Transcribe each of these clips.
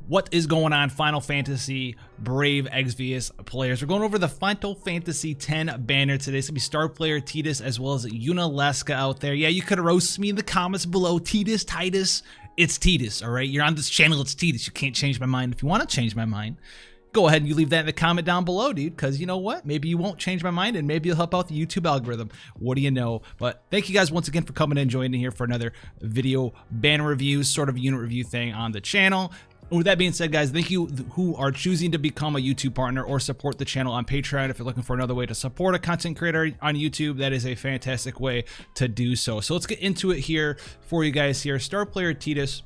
What is going on, Final Fantasy Brave Exvius players? We're going over the Final Fantasy X banner today. It's gonna be star player Tidus as well as Yunalesca out there. Yeah, you could roast me in the comments below. Tidus. It's Tidus, all right? You're on this channel, it's Tidus. You can't change my mind. If you want to change my mind, go ahead and you leave that in the comment down below, dude, because you know what? Maybe you won't change my mind and maybe you'll help out the YouTube algorithm. What do you know? But thank you guys once again for coming and joining here for another video banner review, sort of unit review thing on the channel. With that being said, guys, thank you who are choosing to become a YouTube partner or support the channel on Patreon. If you're looking for another way to support a content creator on YouTube, that is a fantastic way to do so. So let's get into it here for you guys here. Star player Tidus.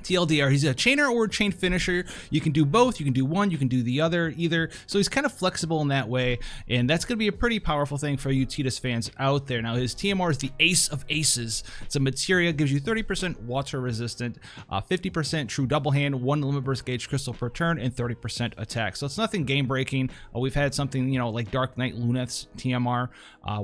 TLDR, he's a chainer or a chain finisher. You can do both, you can do one, you can do the other, either. So he's kind of flexible in that way, and that's going to be a pretty powerful thing for you Tidus fans out there. Now his TMR is the Ace of Aces. It's a materia, gives you 30% water resistant, 50% true double hand, 1 limit burst gauge crystal per turn, and 30% attack. So it's nothing game breaking. We've had something, you know, like Dark Knight Luneth's TMR,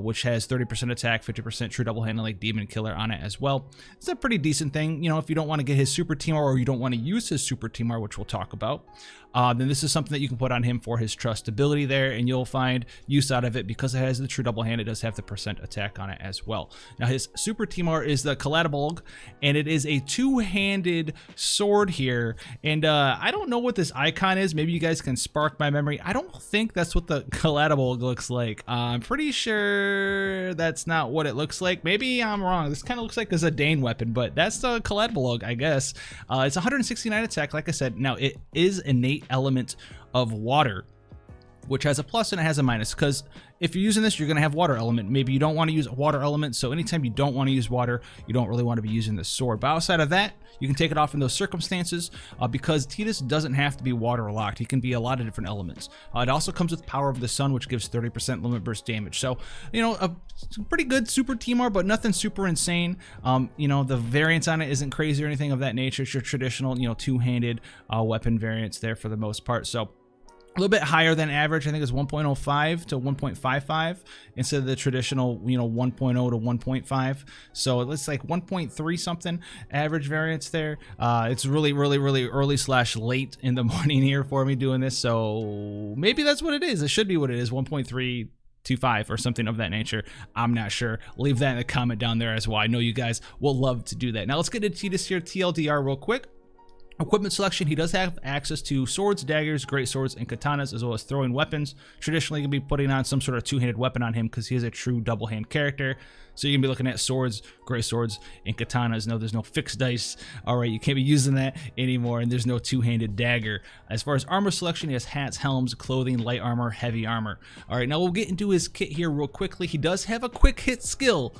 which has 30% attack, 50% true double hand, and like Demon Killer on it as well. It's a pretty decent thing, you know, if you don't want to get his super TMR or you don't want to use his super TMR, which we'll talk about, then this is something that you can put on him for his trustability there, and you'll find use out of it because it has the true double hand. It does have the percent attack on it as well. Now his super TMR is the Collateral, and it is a two-handed sword here, and I don't know what this icon is. Maybe you guys can spark my memory. I don't think that's what the Collateral looks like. I'm pretty sure that's not what it looks like. Maybe I'm wrong. This kind of looks like a Zidane weapon, but that's the Collateral, I guess. It's 169 attack, like I said. Now it is innate element of water, which has a plus and it has a minus, because if you're using this, you're going to have water element. Maybe you don't want to use a water element, so anytime you don't want to use water, you don't really want to be using this sword. But outside of that, you can take it off in those circumstances, because Tidus doesn't have to be water locked. He can be a lot of different elements. It also comes with Power of the Sun, which gives 30% limit burst damage. So, you know, a pretty good super TMR, but nothing super insane. You know, the variance on it isn't crazy or anything of that nature. It's your traditional, you know, two-handed weapon variants there for the most part. So a little bit higher than average. I think it's 1.05 to 1.55 instead of the traditional, you know, 1.0 to 1.5. So it's like 1.3 something average variance there. It's really early / late in the morning here for me doing this. So maybe that's what it is. It should be what it is, 1.325 or something of that nature. I'm not sure. Leave that in the comment down there as well. I know you guys will love to do that. Now let's get into Tidus here, TLDR real quick. Equipment selection, he does have access to swords, daggers, great swords, and katanas, as well as throwing weapons. Traditionally, you can be putting on some sort of two-handed weapon on him because he is a true double-hand character. So you can be looking at swords, great swords, and katanas. No, there's no fixed dice. All right, you can't be using that anymore, and there's no two-handed dagger. As far as armor selection, he has hats, helms, clothing, light armor, heavy armor. All right, now we'll get into his kit here real quickly. He does have a quick hit skill.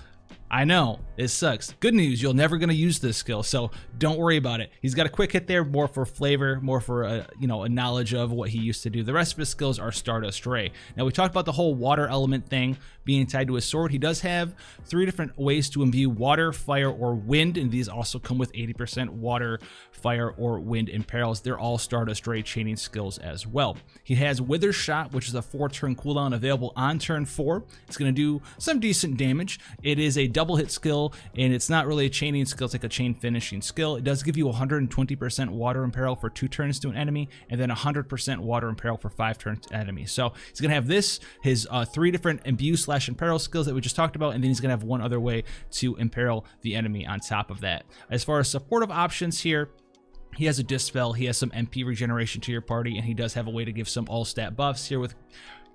I know, it sucks. Good news, you're never going to use this skill, so don't worry about it. He's got a quick hit there, more for flavor, more for you know, a knowledge of what he used to do. The rest of his skills are Stardust Ray. Now we talked about the whole water element thing being tied to his sword. He does have 3 different ways to imbue water, fire, or wind, and these also come with 80% water, fire, or wind imperils. They're all Stardust Ray chaining skills as well. He has Wither Shot, which is a 4-turn cooldown available on turn 4. It's going to do some decent damage. It is a double hit skill, and it's not really a chaining skill, it's like a chain finishing skill. It does give you 120% water imperil for 2 turns to an enemy, and then 100% water imperil for 5 turns to enemy. So he's gonna have this, his 3 different imbue / imperil skills that we just talked about, and then he's gonna have one other way to imperil the enemy on top of that. As far as supportive options here, he has a Dispel, he has some MP regeneration to your party, and he does have a way to give some all stat buffs here with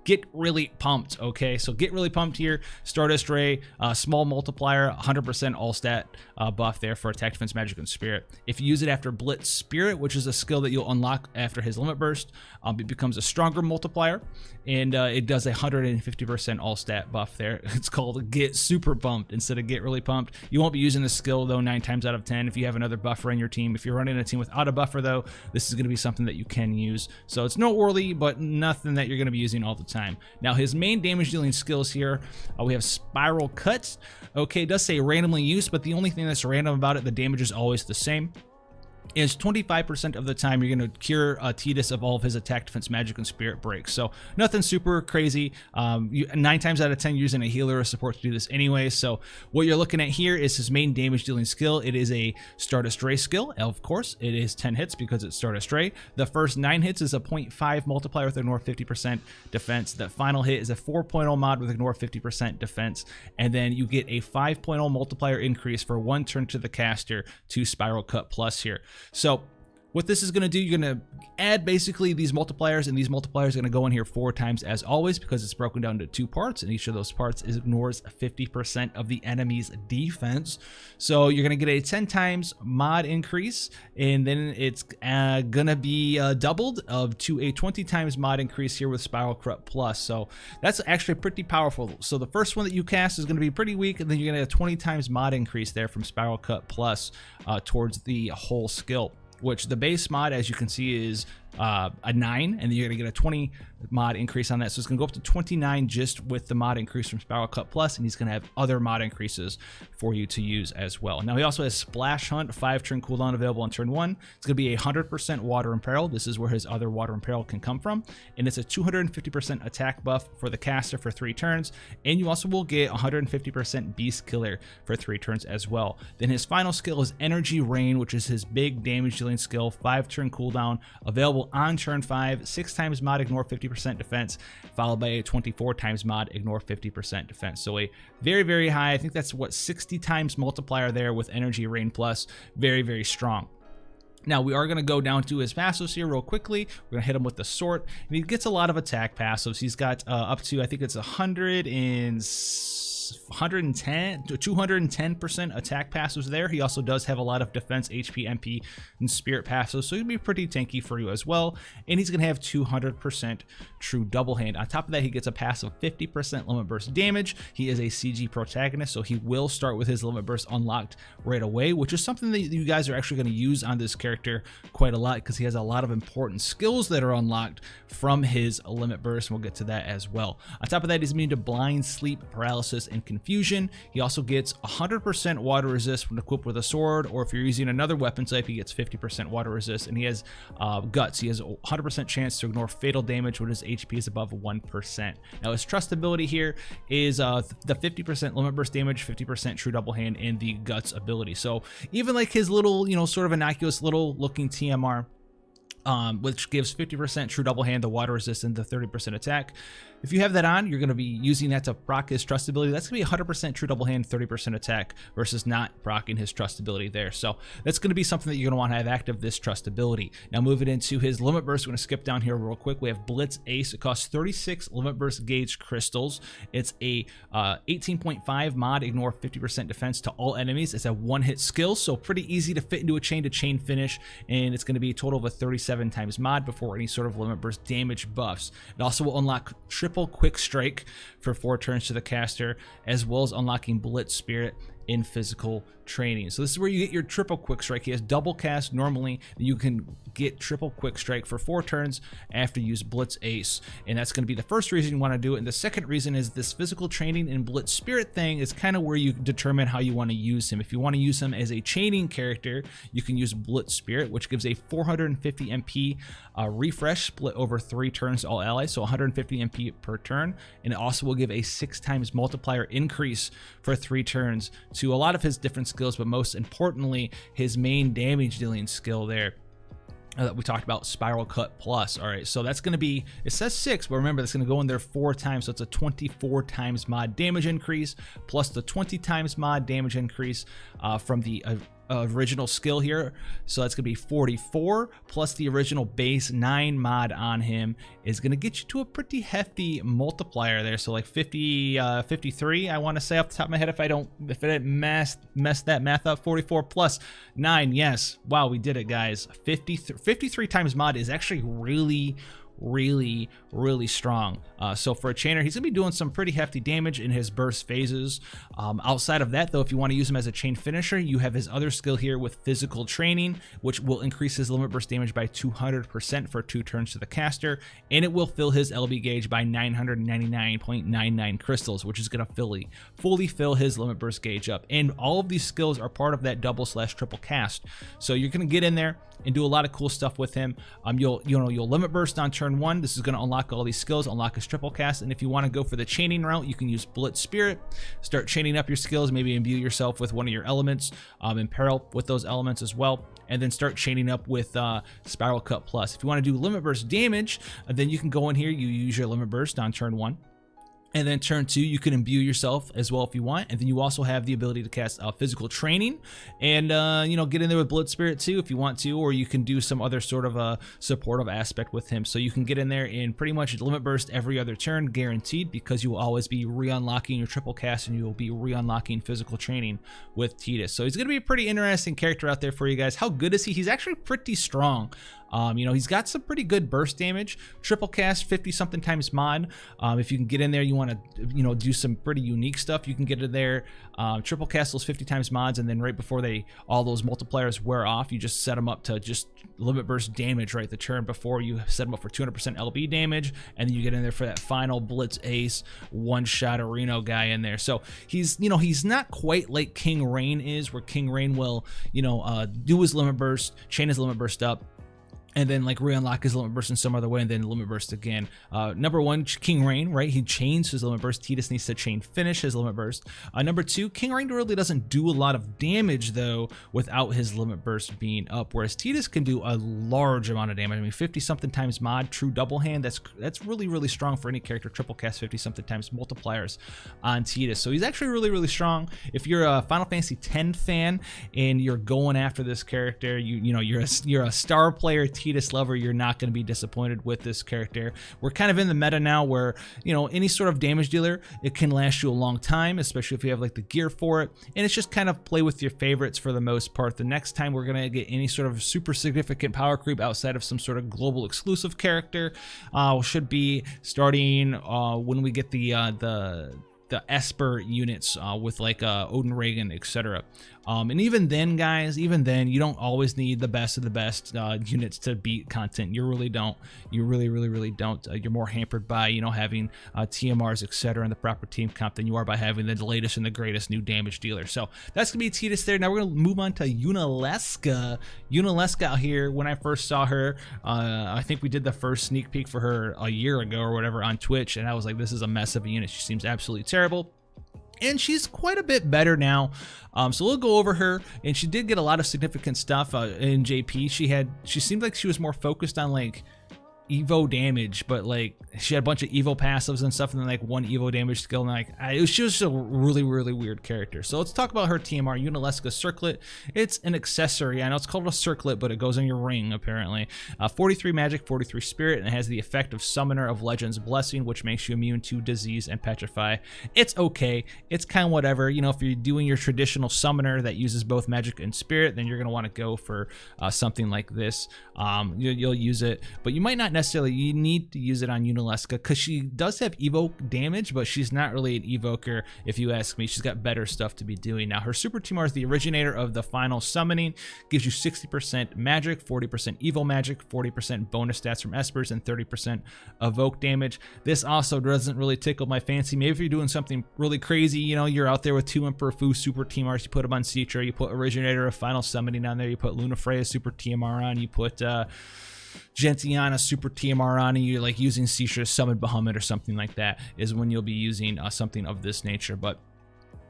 Get Really Pumped. Okay, so Get Really Pumped here, Stardust Ray, small multiplier, 100% all stat buff there for attack, defense, magic, and spirit. If you use it after Blitz Spirit, which is a skill that you'll unlock after his limit burst, it becomes a stronger multiplier, and it does 150% all stat buff there. It's called Get Super Pumped instead of Get Really Pumped. You won't be using this skill though 9 times out of 10 if you have another buffer in your team. If you're running a team without a buffer though, this is going to be something that you can use. So it's noteworthy, but nothing that you're going to be using all the time. Now his main damage dealing skills here, we have Spiral Cuts. Okay, it does say randomly used, but the only thing that's random about it, the damage is always the same. is 25% of the time you're going to cure Tidus of all of his attack, defense, magic, and spirit breaks. So nothing super crazy. 9 times out of 10 using a healer or support to do this anyway. So what you're looking at here is his main damage dealing skill. It is a Stardust Ray skill. Of course, it is 10 hits because it's Stardust Ray. The first 9 hits is a 0.5 multiplier with ignore 50% defense. The final hit is a 4.0 mod with ignore 50% defense. And then you get a 5.0 multiplier increase for 1 turn to the caster to Spiral Cut Plus here. So what this is going to do, you're going to add basically these multipliers, and these multipliers are going to go in here 4 times as always because it's broken down to 2 parts, and each of those parts ignores 50% of the enemy's defense. So you're going to get a 10 times mod increase, and then it's going to be doubled to a 20 times mod increase here with Spiral Cut Plus. So that's actually pretty powerful. So the first one that you cast is going to be pretty weak, and then you're going to get a 20 times mod increase there from Spiral Cut Plus towards the whole skill, which the base mod, as you can see, is a 9, and then you're gonna get a 20 mod increase on that. So it's gonna go up to 29 just with the mod increase from Spiral Cut Plus, and he's gonna have other mod increases for you to use as well. Now he also has Splash Hunt, 5 turn cooldown available on turn 1. It's gonna be 100% Water and Peril. This is where his other Water and Peril can come from, and it's a 250% attack buff for the caster for 3 turns, and you also will get 150% Beast Killer for 3 turns as well. Then his final skill is Energy Rain, which is his big damage dealing skill, 5 turn cooldown available on turn 5, 6 times mod ignore 50% defense, followed by a 24 times mod ignore 50% defense. So a very, very high, I think that's what, 60 times multiplier there with Energy Rain Plus. Very, very strong. Now we are going to go down to his passives here real quickly. We're going to hit him with the Sort, and he gets a lot of attack passives. He's got up to, I think it's 110 to 210% attack passives there. He also does have a lot of defense, HP, MP, and spirit passives, so he'd be pretty tanky for you as well. And he's gonna have 200% true double hand. On top of that, he gets a passive 50% limit burst damage. He is a CG protagonist, so he will start with his limit burst unlocked right away, which is something that you guys are actually going to use on this character quite a lot because he has a lot of important skills that are unlocked from his limit burst, and we'll get to that as well. On top of that, he's immune to blind, sleep, paralysis, and confusion. He also gets 100% water resist when equipped with a sword, or if you're using another weapon type, he gets 50% water resist, and he has guts. He has a 100% chance to ignore fatal damage when his HP is above 1%. Now his trust ability here is the 50% limit burst damage, 50% true double hand, and the guts ability. So even like his little, sort of innocuous little looking TMR, which gives 50% true double hand, the water resist, and the 30% attack. If you have that on, you're going to be using that to proc his trust ability. That's going to be 100% true double hand, 30% attack versus not proccing his trust ability there. So that's going to be something that you're going to want to have active, this trust ability. Now moving into his limit burst, we're going to skip down here real quick. We have Blitz Ace. It costs 36 limit burst gauge crystals. It's a 18.5 mod, ignore 50% defense to all enemies. It's a one-hit skill, so pretty easy to fit into a chain-to-chain finish, and it's going to be a total of a 37 times mod before any sort of limit burst damage buffs. It also will unlock triple quick strike for 4 turns to the caster, as well as unlocking Blitz Spirit in physical training. So this is where you get your triple quick strike. He has double cast normally. You can get triple quick strike for 4 turns after you use Blitz Ace, and that's going to be the first reason you want to do it. And the second reason is this physical training and Blitz Spirit thing is kind of where you determine how you want to use him. If you want to use him as a chaining character, you can use Blitz Spirit, which gives a 450 MP refresh split over 3 turns to all allies, so 150 MP per turn, and it also will give a 6 times multiplier increase for 3 turns to a lot of his different skills, but most importantly, his main damage dealing skill there that we talked about, Spiral Cut Plus. All right, so that's going to be, it says 6, but remember that's going to go in there 4 times, so it's a 24 times mod damage increase plus the 20 times mod damage increase from the original skill here. So that's gonna be 44 plus the original base 9 mod on him is gonna get you to a pretty hefty multiplier there. So like 53, I want to say off the top of my head, if I didn't mess that math up. 44 plus 9, yes, wow, we did it, guys. 53 times mod is actually really really strong. So for a chainer, he's gonna be doing some pretty hefty damage in his burst phases. Outside of that though, if you want to use him as a chain finisher, you have his other skill here with physical training, which will increase his limit burst damage by 200% for 2 turns to the caster, and it will fill his LB gauge by 999.99 crystals, which is gonna fully fill his limit burst gauge up. And all of these skills are part of that double/triple cast. So you're gonna get in there and do a lot of cool stuff with him. You'll limit burst on turn 1. This is going to unlock all these skills, unlock his triple cast, and if you want to go for the chaining route, you can use Blitz Spirit, start chaining up your skills, maybe imbue yourself with one of your elements, in parallel with those elements as well, and then start chaining up with Spiral Cut Plus. If you want to do limit burst damage, then you can go in here, you use your limit burst on turn 1. And then turn 2, you can imbue yourself as well if you want. And then you also have the ability to cast physical training and, get in there with Blitz Spirit too if you want to, or you can do some other sort of a supportive aspect with him. So you can get in there and pretty much limit burst every other turn, guaranteed, because you will always be re-unlocking your triple cast and you will be re-unlocking physical training with Tidus. So he's going to be a pretty interesting character out there for you guys. How good is he? He's actually pretty strong. He's got some pretty good burst damage, triple cast 50 something times mod. If you can get in there, you want to, do some pretty unique stuff, you can get in there, triple cast those 50 times mods, and then right before all those multipliers wear off, you just set them up to just limit burst damage right the turn before. You set them up for 200% LB damage, and then you get in there for that final Blitz Ace one-shot Reno guy in there. So he's not quite like King Rain is, where King Rain will, do his limit burst, chain his limit burst up, and then like re-unlock his limit burst in some other way, and then limit burst again. Number 1, King Rain, right? He chains his limit burst. Tidus needs to chain finish his limit burst. Number 2, King Rain really doesn't do a lot of damage though without his limit burst being up, whereas Tidus can do a large amount of damage. I mean, 50 something times mod, true double hand. That's really strong for any character. Triple cast 50 something times multipliers on Tidus. So he's actually really strong. If you're a Final Fantasy X fan and you're going after this character, you're a star player Tidus lover, you're not going to be disappointed with this character. We're kind of in the meta now where, any sort of damage dealer, it can last you a long time, especially if you have like the gear for it. And it's just kind of play with your favorites for the most part. The next time we're going to get any sort of super significant power creep outside of some sort of global exclusive character should be starting when we get the Esper units with like Odin Reagan, etc. And even then, guys, you don't always need the best of the best units to beat content. You really don't. You really don't. You're more hampered by having TMRs, etc. and the proper team comp than you are by having the latest and the greatest new damage dealer. So that's gonna be Tidus there. Now we're gonna move on to Yunalesca. Yunalesca out here, when I first saw her, I think we did the first sneak peek for her a year ago or whatever on Twitch, and I was like, this is a mess of a unit. She seems absolutely terrible. And she's quite a bit better now, so we'll go over her. And she did get a lot of significant stuff in JP. She seemed like she was more focused on like Evo damage, but like she had a bunch of Evo passives and stuff, and then like one Evo damage skill, and she was just a really weird character. So let's talk about her TMR, Yunalesca Circlet. It's an accessory. I know it's called a circlet, but it goes on your ring apparently. 43 magic, 43 spirit, and it has the effect of Summoner of Legends Blessing, which makes you immune to disease and petrify. It's okay. It's kind of whatever. If you're doing your traditional summoner that uses both magic and spirit, then you're gonna want to go for something like this. You'll use it, but you might not necessarily need to use it on Yunalesca because she does have evoke damage, but she's not really an evoker if you ask me. She's got better stuff to be doing. Now her super TMR is the originator of the final summoning, gives you 60% magic, 40% evil magic, 40% bonus stats from espers, and 30% evoke damage. This also doesn't really tickle my fancy. Maybe if you're doing something really crazy, you're out there with 2 Emperor Fu super TMRs, you put them on Citra, you put originator of final summoning on there, you put Lunafreya super TMR on, you put Gentiana super TMR on, and you're like using Citra summon Bahamut or something like that, is when you'll be using something of this nature. But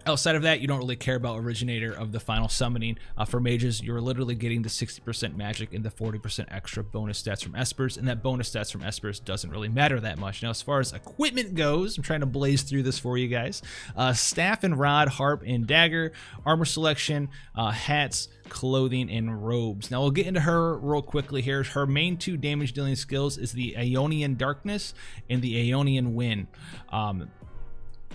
outside of that, you don't really care about originator of the final summoning. For mages, you're literally getting the 60% magic and the 40% extra bonus stats from espers, and that bonus stats from espers doesn't really matter that much. Now, as far as equipment goes, I'm trying to blaze through this for you guys. Staff and rod, harp and dagger, armor selection, hats, clothing, and robes. Now we'll get into her real quickly here. Her main 2 damage dealing skills is the Aeonian Darkness and the Aeonian Wind.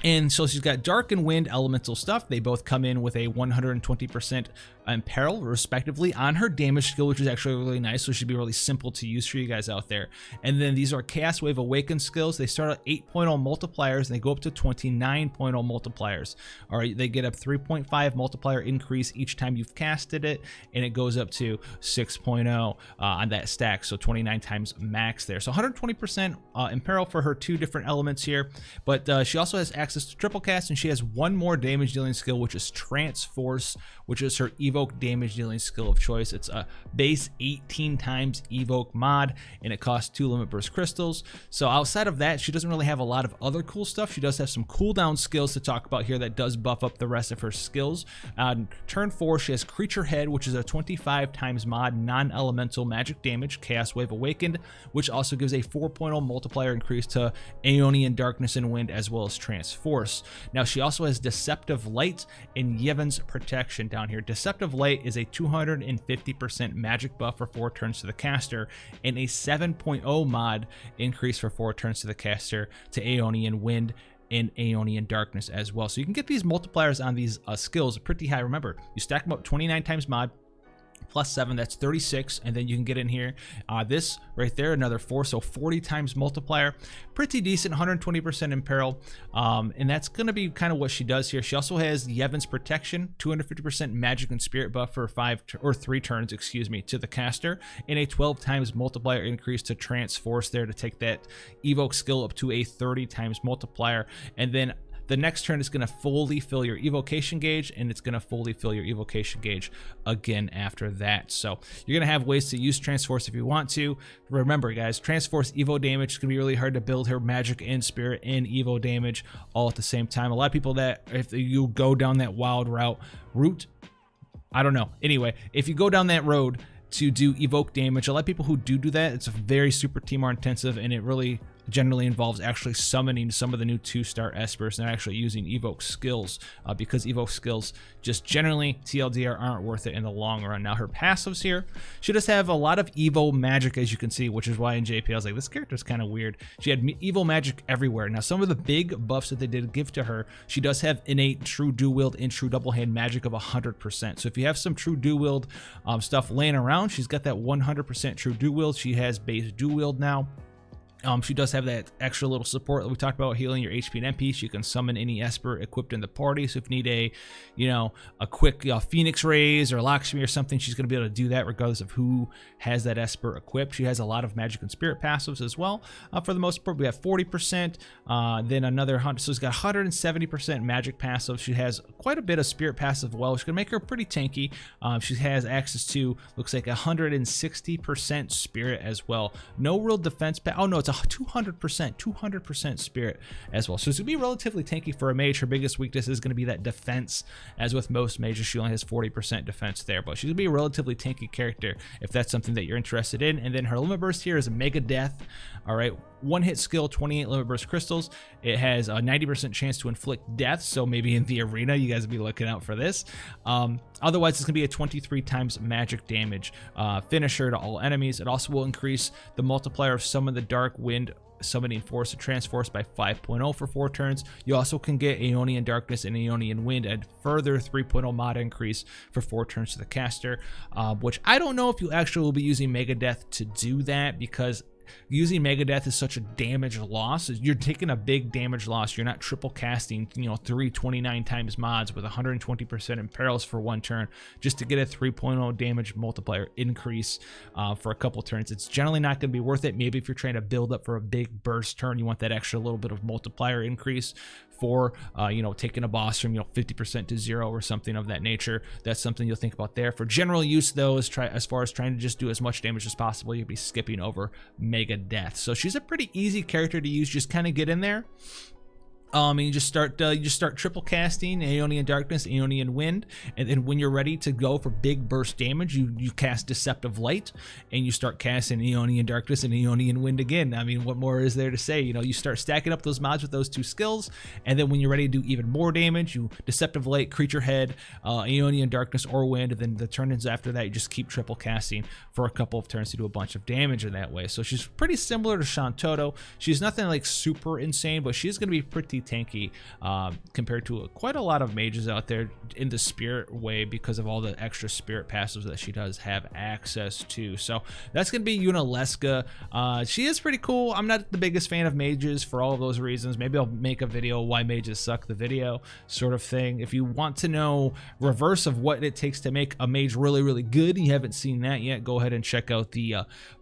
And so she's got Dark and Wind elemental stuff. They both come in with a 120% Imperil, respectively, on her damage skill, which is actually really nice. So it should be really simple to use for you guys out there. And then these are Chaos Wave Awaken skills. They start at 8.0 multipliers and they go up to 29.0 multipliers. All right, they get a 3.5 multiplier increase each time you've casted it, and it goes up to 6.0 on that stack. So 29 times max there. So 120% Imperil for her 2 different elements here. But she also has access to triple cast, and she has 1 more damage dealing skill, which is Transforce, which is her evoke damage dealing skill of choice. It's a base 18 times evoke mod, and it costs 2 limit burst crystals. So outside of that, she doesn't really have a lot of other cool stuff. She does have some cooldown skills to talk about here that does buff up the rest of her skills. Turn 4, she has Creature Head, which is a 25 times mod non-elemental magic damage, Chaos Wave Awakened, which also gives a 4.0 multiplier increase to Aeonian Darkness and Wind, as well as Transforce. Now she also has Deceptive Light and Yevon's Protection down here. Deceptive Light is a 250% magic buff for 4 turns to the caster, and a 7.0 mod increase for 4 turns to the caster to Aeonian Wind and Aeonian Darkness as well. So you can get these multipliers on these skills pretty high. Remember, you stack them up 29 times mod plus 7, that's 36, and then you can get in here this right there, another 4, so 40 times multiplier. Pretty decent, 120% Imperil, and that's going to be kind of what she does here. She also has Yevon's Protection, 250% magic and spirit buff for 3 turns, excuse me, to the caster, and a 12 times multiplier increase to Transforce there to take that evoke skill up to a 30 times multiplier. And then the next turn is going to fully fill your evocation gauge, and it's going to fully fill your evocation gauge again after that. So you're going to have ways to use Transforce if you want to. Remember, guys, Transforce evo damage is going to be really hard to build her magic and spirit and evo damage all at the same time. A lot of people that, if you go down that wild route, I don't know. Anyway, if you go down that road to do evoke damage, a lot of people who do that, it's a very super TMR intensive, and it really generally involves actually summoning some of the new 2-star espers and actually using evoke skills, because evoke skills just generally TLDR aren't worth it in the long run. Now her passives here, she does have a lot of evo magic, as you can see, which is why in JP I was like, this character's kind of weird. She had evo magic everywhere. Now some of the big buffs that they did give to her, she does have innate true dual wield and true double hand magic of 100%. So if you have some true dual wield stuff laying around, she's got that 100% true dual wield. She has base dual wield now. She does have that extra little support that we talked about, healing your HP and MP. She can summon any Esper equipped in the party. So if you need a quick Phoenix Rays or Lakshmi or something, she's going to be able to do that regardless of who has that Esper equipped. She has a lot of magic and spirit passives as well. For the most part, we have 40%, then another 100. So she's got 170% magic passive. She has quite a bit of spirit passive as well, which is going to make her pretty tanky. She has access to, looks like 160% spirit as well. No real defense. Oh no, it's a 200% spirit as well. So it's gonna be relatively tanky for a mage. Her biggest weakness is gonna be that defense. As with most mages, she only has 40% defense there, but she's gonna be a relatively tanky character if that's something that you're interested in. And then her limit burst here is a Mega Death. All right, 1-hit skill, 28 limit burst crystals. It has a 90% chance to inflict death, so maybe in the arena you guys will be looking out for this. Otherwise, it's gonna be a 23 times magic damage finisher to all enemies. It also will increase the multiplier of Summon the Dark Wind summoning force to Transforce by 5.0 for 4 turns. You also can get Aeonian Darkness and Aeonian Wind at further 3.0 mod increase for 4 turns to the caster, which I don't know if you actually will be using Mega Death to do that, because using Mega Death is such a damage loss. You're taking a big damage loss. You're not triple casting, 329 times mods with 120% imperils for 1 turn just to get a 3.0 damage multiplier increase for a couple turns. It's generally not going to be worth it. Maybe if you're trying to build up for a big burst turn, you want that extra little bit of multiplier increase for taking a boss from 50% to 0 or something of that nature. That's something you'll think about there. For general use though, as far as trying to just do as much damage as possible, you'll be skipping over Mega Death. So she's a pretty easy character to use. Just kind of get in there. And you just start triple casting Aeonian Darkness, Aeonian Wind, and then when you're ready to go for big burst damage, you cast Deceptive Light, and you start casting Aeonian Darkness and Aeonian Wind again. I mean, what more is there to say? You start stacking up those mods with those 2 skills, and then when you're ready to do even more damage, you Deceptive Light, Creature Head, Aeonian Darkness or Wind, and then the turns after that, you just keep triple casting for a couple of turns to do a bunch of damage in that way. So she's pretty similar to Shantoto. She's nothing like super insane, but she's going to be pretty tanky compared to quite a lot of mages out there in the spirit way because of all the extra spirit passives that she does have access to. So that's going to be Yunalesca. She is pretty cool. I'm not the biggest fan of mages for all of those reasons. Maybe I'll make a video why mages suck, the video sort of thing. If you want to know reverse of what it takes to make a mage really, really good, and you haven't seen that yet, go ahead and check out the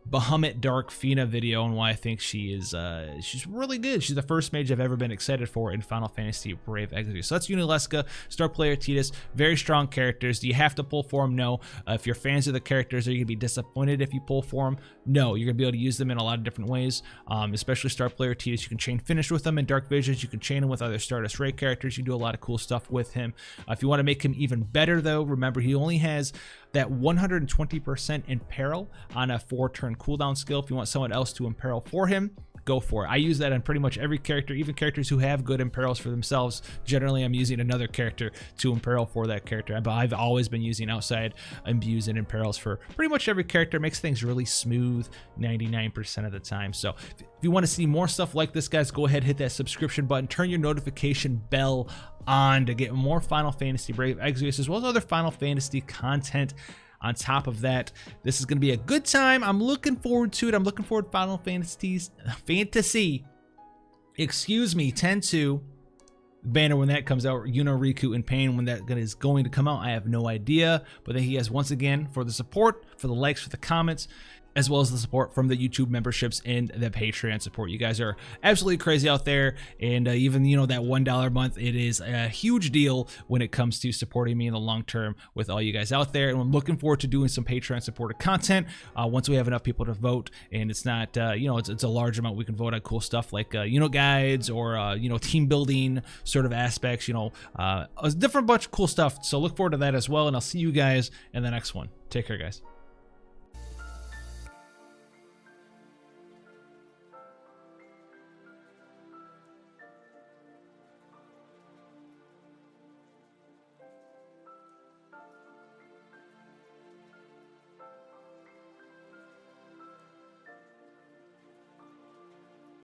Bahamut Dark Fina video and why I think she is she's really good. She's the first mage I've ever been excited for in Final Fantasy Brave Exvius. So that's Yunalesca, star player Tidus. Very strong characters. Do you have to pull for them? No. If you're fans of the characters, are you gonna be disappointed if you pull for them? No. You're gonna be able to use them in a lot of different ways, especially star player Tidus. You can chain finish with them in Dark Visions. You can chain him with other Stardust Ray characters. You can do a lot of cool stuff with him. If you want to make him even better though, remember he only has that 120% imperil on a 4-turn cooldown skill. If you want someone else to imperil for him, go for it. I use that on pretty much every character, even characters who have good imperils for themselves. Generally, I'm using another character to imperil for that character. But I've always been using outside imbues and imperils for pretty much every character. It makes things really smooth 99% of the time. So if you want to see more stuff like this, guys, go ahead, hit that subscription button, turn your notification bell on to get more Final Fantasy Brave Exvius, as well as other Final Fantasy content. On top of that, this is going to be a good time. I'm looking forward to it. I'm looking forward to Final Fantasy, excuse me, 10-2 banner when that comes out. Yuna, Riku, and Pain when that is going to come out, I have no idea. But thank you guys once again for the support, for the likes, for the comments, as well as the support from the YouTube memberships and the Patreon support. You guys are absolutely crazy out there, and even, you know, that $1 a month, it is a huge deal when it comes to supporting me in the long term with all you guys out there. And I'm looking forward to doing some Patreon supported content once we have enough people to vote, and it's not you know, it's a large amount. We can vote on cool stuff like you know, guides or you know, team building sort of aspects, you know, a different bunch of cool stuff. So look forward to that as well, and I'll see you guys in the next one. Take care, guys.